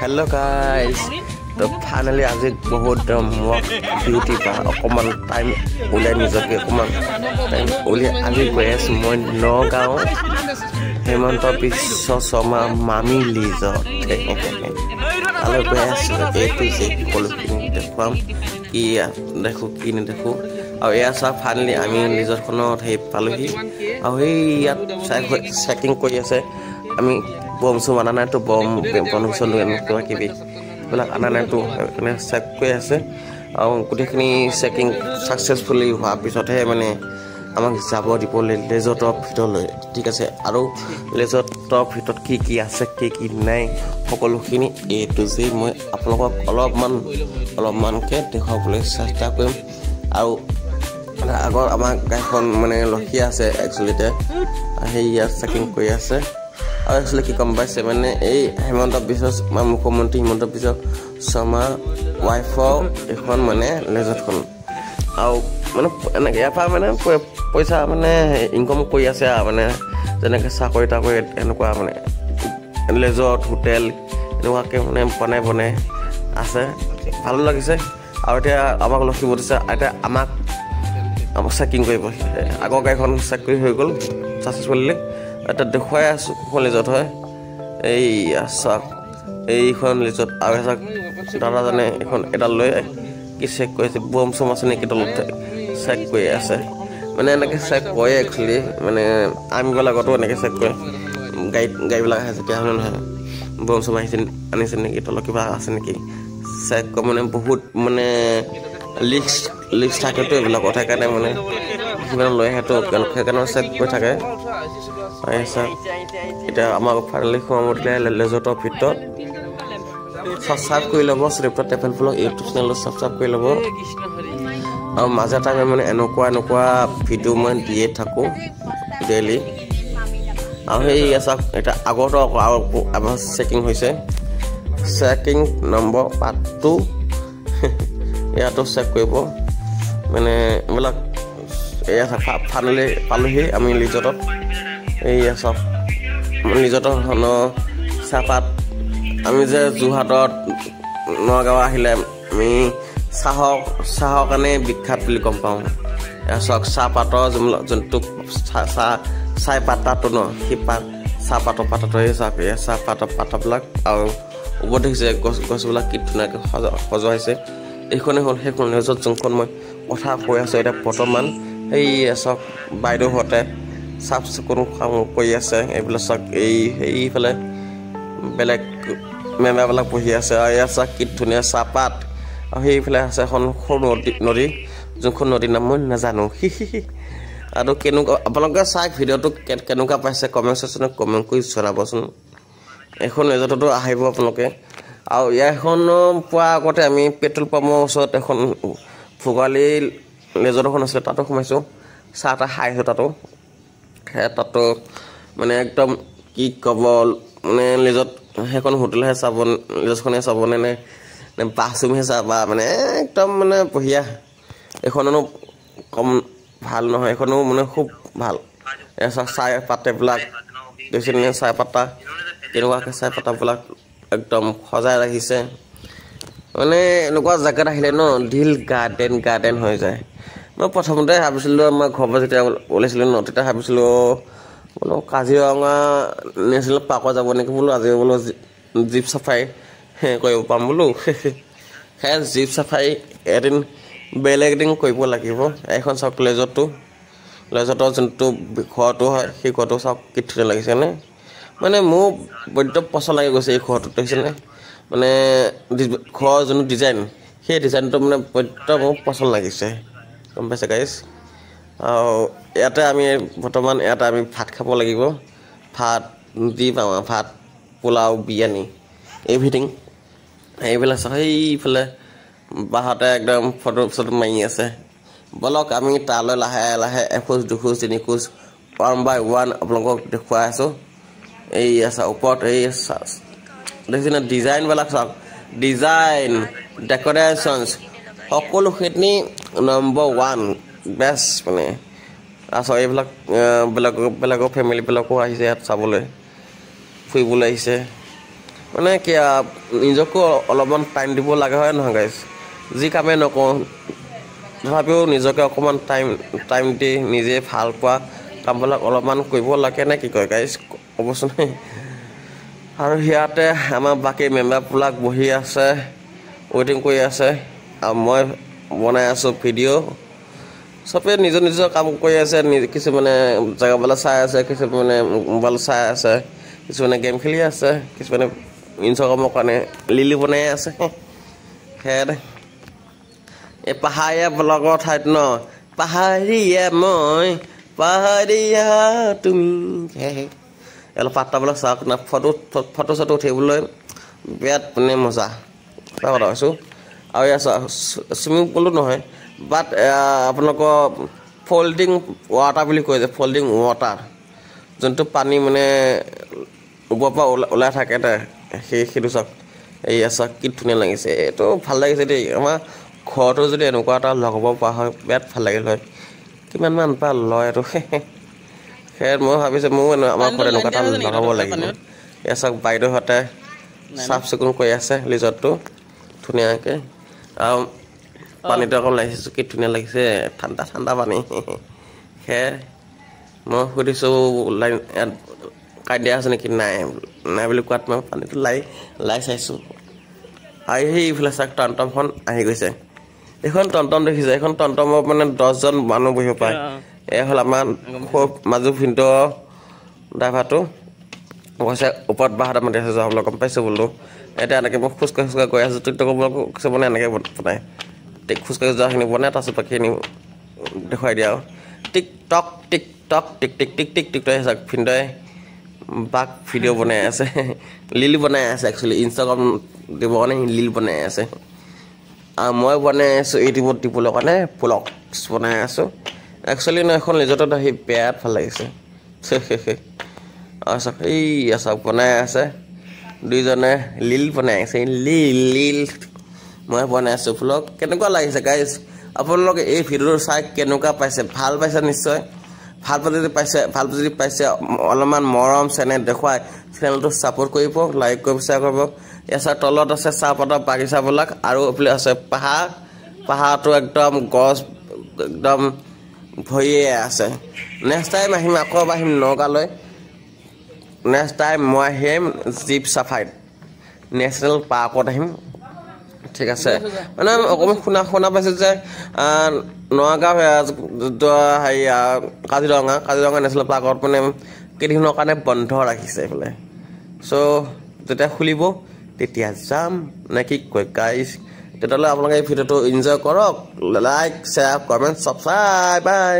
Hello guys, so finally আজি বহুত beauty পা অকমান টাইম উলাই নিজকে অকমান টাইম উলাই আজি গৈ আছো মই নগাঁও হেমন্ত বিশ্ব শৰ্মা মামি লিজত আৰু গৈ আছো এইটো যে কলখিনি দেখুৱাম কি দেখো কি নেদেখো আৰু এয়া চা ফাইনেলি আমি লিজতখনত সেই পালোহি আৰু এই ইয়াত চেকিং কৰি আছে আমি বম সো আনা নাই তো বম কনভেনশন কিবা কিবি এইবিলাক আনা নাই তো মানে চেক কৰি আছে আৰু গোটেইখিনি চেকিং ছাকচেছফুলি হোৱাৰ পিছতহে মানে আমাক যাব দিব লেজটৰ ভিতৰলৈ ঠিক আছে আৰু লেজটৰ ভিতৰত কি কি আছে কি কি নাই সকলোখিনি এইটো যে মই আপোনালোকক অলপমানকৈ দেখুৱাবলৈ চেষ্টা কৰিম আৰু আগৰ আমাৰ গাড়ীখন মানে ৰখি আছে একচুৱেলিতে সেই ইয়াত চেকিং কৰি আছে আৰু একচুৱেলি কি গম পাইছে মানে এই হেমন্ত বিশ্ব মুখ্যমন্ত্ৰী হিমন্ত বিশ্ব শৰ্মাৰ ৱাইফৰ এখন মানে লেজতখন আৰু মানে এনেকৈ ইয়াৰ পৰা মানে পইচা মানে ইনকম কৰি আছে মানে যেনেকৈ চাকৰি তাকৰি এনেকুৱা মানে লেজত হোটেল এনেকুৱাকৈ মানে বনাই আছে ভালো লাগিছে আৰু এতিয়া আমাক লখিব দিছে এতিয়া আমাক চেকিং কৰিব আগৰ গাড়ীখন চেক কৰি হৈ গ'ল ছাকচেছফুলি এটা দেখুৱাই আছো কোন লিজত হয় এই চাওক এইখন লিজত আৰু চাওক দাদাজনে এখন এটা লৈ কি চেক কৰি আছে বম চম আছে নেকি তলত চেক কৰি আছে মানে এনেকৈ চেক কৰে একচুৱেলি মানে আমিবিলাকতো এনেকৈ চেক কৰে গাড়ীবিলাক আহে যেতিয়া হয় নহয় বম চম আনিছে নেকি তলত কিবা আছে নেকি চেক কৰে মানে বহুত মানে লিষ্ট থাকেতো এইবিলাক কথা কাৰণে মানে কিমান লৈ আহেতো সেইকাৰণে চেক কৰি থাকে এতিয়া আমাক ফাইনেলি সোমাব দিলে লেজটৰ ভিতৰত ছাবস্ক্ৰাইব কৰি ল'ব শ্ৰীপ্ৰদ ট্ৰেভেল ব্লগ ইউটিউব চেনেলত ছাবস্ক্ৰাইব কৰি ল'ব আৰু মাজে টাইমে মানে এনেকুৱা ভিডিঅ' মই দিয়ে থাকোঁ ডেইলি আৰু সেই চাওক এতিয়া আগতো আমাৰ চেকিং হৈছে চেকিং নম্বৰ পাৰ্ট 2 ইয়াতো চেক কৰিব মানে এইবিলাক এয়া ফাইনেলি পালোহি আমি লিজতত এইয়া চব লিজতৰ চাহপাত আমি যে যোৰহাটত নগাঁও আহিলে আমি চাহৰ কাৰণে বিখ্যাত বুলি গম পাওঁ এয়া চাওক চাহপাতৰ যোনটো চাহ পাতাটো ন সেই চাহপাতৰ পাতাটো এই চাওক এয়া চাহপাতৰ পাতাবিলাক আৰু ওপৰত দেখিছে গছবিলাক কি ধুনীয়াকৈ সজোৱা হৈছে এইখনে হ'ল সেইখন নিউজত যোনখন মই কথা কৈ আছোঁ এতিয়া বৰ্তমান সেই চাওক বাইদেউহঁতে চাফ চিকুণ কাম কৰি আছে এইবিলাক চাওক এইফালে বেলেগ মেম্বাৰবিলাক বহি আছে আৰু এয়া চাওক কি ধুনীয়া চাহপাত আৰু সেইফালে আছে এখন সৰু নদী যোনখন নদীৰ নাম মই নাজানো আৰু কেনেকুৱা আপোনালোকে চাওক ভিডিঅ'টো কেনেকুৱা পাইছে কমেণ্ট ছেকশ্যনত কমেণ্ট কৰি জনাবচোন এখন লেজততো আহিব আপোনালোকে আৰু ইয়াৰখন পোৱাৰ আগতে আমি পেট্ৰল পাম্পৰ ওচৰত এখন ভোগালী লেজত এখন আছিলে তাতো সোমাইছোঁ চাহ তাহ খাইছোঁ তাতো মানে একদম কি ক'ব মানে লেজত সেইখন হোটেলহে চাব লেজখনে চাবনে নে বাথৰুমহে চাবা মানে একদম মানে বঢ়িয়া এইখনো কম ভাল নহয় এইখনো মানে খুব ভাল চাহ পাতেবিলাক দেখিছেনে চাহ পাতা কেনেকুৱাকৈ চাহ পাতাবিলাক একদম সজাই ৰাখিছে মানে এনেকুৱা জেগাত আহিলে ন ঢিল গাৰ্ডেন হৈ যায় মই প্ৰথমতে ভাবিছিলোঁ আমাৰ ঘৰৰ পৰা যেতিয়া ওলাইছিলোঁ ন তেতিয়া ভাবিছিলোঁ বোলো কাজিৰঙা নেশ্যনেল পাৰ্কত যাব নেকি বোলো আজি বোলো জীপ চাফাৰী কৰিব পাম বোলো সেয়া জীপ চাফাৰী এদিন বেলেগ এদিন কৰিব লাগিব এখন চাওক লেজতৰ যোনটো ঘৰটো হয় সেই ঘৰটো চাওক কি ধুনীয়া লাগিছেনে মানে মোৰ বৈদ্য পচন্দ লাগি গৈছে এই ঘৰটো দেখিছেনে মানে ঘৰৰ যোনটো ডিজাইন সেই ডিজাইনটো মানে বৈদ্য মোৰ পচন্দ লাগিছে গম পাইছে গাইজ ইয়াতে আমি বৰ্তমান ইয়াতে আমি ভাত খাব লাগিব ভাত দি পাওঁ ভাত পোলাও বিৰিয়ানী এভৰিথিং এইবিলাক সেইফালে বাহঁতে একদম ফটো মাৰি আছে বলক আমি তালৈ লাহে লাহে এখোজ দুখোজ তিনিখোজ 1 by 1 আপোনালোকক দেখুৱাই আছোঁ এই আছে ওপৰত এই দেখিছেনে ডিজাইনবিলাক চাওক ডিজাইন ডেক'ৰেশ্যনছ সকলোখিনি নম্বৰ 1 বেষ্ট মানে আচ্ছা এইবিলাক বেলেগৰ ফেমিলিবিলাকো আহিছে ইয়াত চাবলৈ ফুৰিবলৈ আহিছে মানে কি নিজকো অলপমান টাইম দিব লাগে হয় নহয় গাইজ যি কামেই নকওঁ তথাপিও নিজকে অকণমান টাইম দি নিজে ভাল পোৱা কামবিলাক অলপমান কৰিব লাগে নে কি কয় গাইজ ক'বচোন আৰু ইয়াতে আমাৰ বাকী মেম্বাৰবিলাক বহি আছে ৱেইটিং কৰি আছে আৰু মই বনাই আছোঁ ভিডিঅ' চবে নিজৰ নিজৰ কাম কৰি আছে কিছুমানে জেগাবিলাক চাই আছে কিছুমানে মোবাইল চাই আছে কিছুমানে গেম খেলি আছে কিছুমানে ইনষ্টাগ্ৰামৰ কাৰণে লিলি বনাই আছে সেয়াই এই পাহাৰীয়া ব্লগৰ ঠাইত ন পাহাৰীয়া মই পাহাৰীয়া তুমি অলপ পাত্তাবিলাক চাওক না ফটো চটো উঠিবলৈ বিৰাট মানে মজা কথা কৈছোঁ আৰু ইয়াত চুইমিং পুলো নহয় বাট আপোনালোকৰ ফল্ডিং ৱাটাৰ বুলি কয় যে ফল্ডিং ৱাটাৰ যোনটো পানী মানে ওপৰৰ পৰা ওলাই থাকে সেইটো চাওক এই চাওক কি ধুনীয়া লাগিছে এইটো ভাল লাগিছে দেই আমাৰ ঘৰটো যদি এনেকুৱা এটা লগাব পৰা হয় বিৰাট ভাল লাগিল হয় কিমানমান পৰা লয় এইটো সেয়ে মই ভাবিছোঁ ময়ো আমাৰ ঘৰত এনেকুৱা এটা লগাব লাগিব এয়া চাওক বাইদেউহঁতে চাফ চিকুণ কৰি আছে ৰিজৰ্টটো ধুনীয়াকৈ আৰু পানীটো অকণ লাগিছোঁ কি ধুনীয়া লাগিছে ঠাণ্ডা ঠাণ্ডা পানী সেয়ে মই সুধিছোঁ লাইন ইয়াত কাই দিয়া আছে নেকি নাই বুলি কোৱাত মই পানীটো লাই চাইছোঁ আৰু সেইফালে চাওক টমটমখন আহি গৈছে এইখন টমটম দেখিছে এইখন টমটমৰ মানে 10জন মানুহ বহিব পাৰে এয়া হ'ল আমাৰ মাজু ভিনটো ড্ৰাইভাৰটো কৈছে ওপৰত বাহঁতে মাতি আছে যাবলৈ গম পাইছোঁ বোলো এতিয়া এনেকৈ মই খোজকাঢ়ি গৈ আছোঁ টিকটকবিলাকো কিছুমানে এনেকৈ বনায় খোজকাঢ়ি যোৱাখিনি বনাই তাৰপিছত বাকীখিনি দেখুৱাই দিয়া আৰু টিক টক টিক টিক চাওক ভিনটোৱে বাক ভিডিঅ' বনাই আছে লিল বনাই আছে একচুৱেলি ইনষ্টাগ্ৰাম দিবৰ কাৰণে লিল বনাই আছে আৰু মই বনাই আছোঁ ইউটিউবত দিবলৈ কাৰণে ব্লগছ বনাই আছোঁ একচুৱেলি এখন ৰিজৰ্টত আহি বিৰাট ভাল লাগিছে আৰু চাওক এই চাওক বনাই আছে দুইজনে লিল বনাই আছে লিল মই বনাই আছোঁ ব্লগ কেনেকুৱা লাগিছে গাইজ আপোনালোকে এই ভিডিঅ'টো চাই কেনেকুৱা পাইছে ভাল পাইছে নিশ্চয় ভাল যদি পাইছে অলপমান মৰম চেনেহ দেখুৱাই চেনেলটো ছাপোৰ্ট কৰিব লাইক কৰিব শ্বেয়াৰ কৰিব ইয়াৰ তলত আছে চাহপাতৰ বাগিচাবিলাক আৰু এইফালে আছে পাহাৰটো একদম গছ একদম ভৰিয়ে আছে নেক্সট টাইম আহিম আকৌ আহিম নগাঁৱলৈ নেক্সট টাইম মই আহিম জীপ চাফাৰীত নেশ্যনেল পাৰ্কত আহিম ঠিক আছে মানে অকণমান শুনা পাইছোঁ যে নগাঁও হেৰি কাজিৰঙা নেশ্যনেল পাৰ্কত মানে কেইদিনৰ কাৰণে বন্ধ ৰাখিছে এইফালে চ' যেতিয়া খুলিব তেতিয়া যাম নে কি কয় গাইজ তেতিয়াহ'লে আপোনালোকে এই ভিডিঅ'টো এনজয় কৰক লাইক শ্বেয়াৰ কমেণ্ট ছাবস্ক্ৰাইব বাই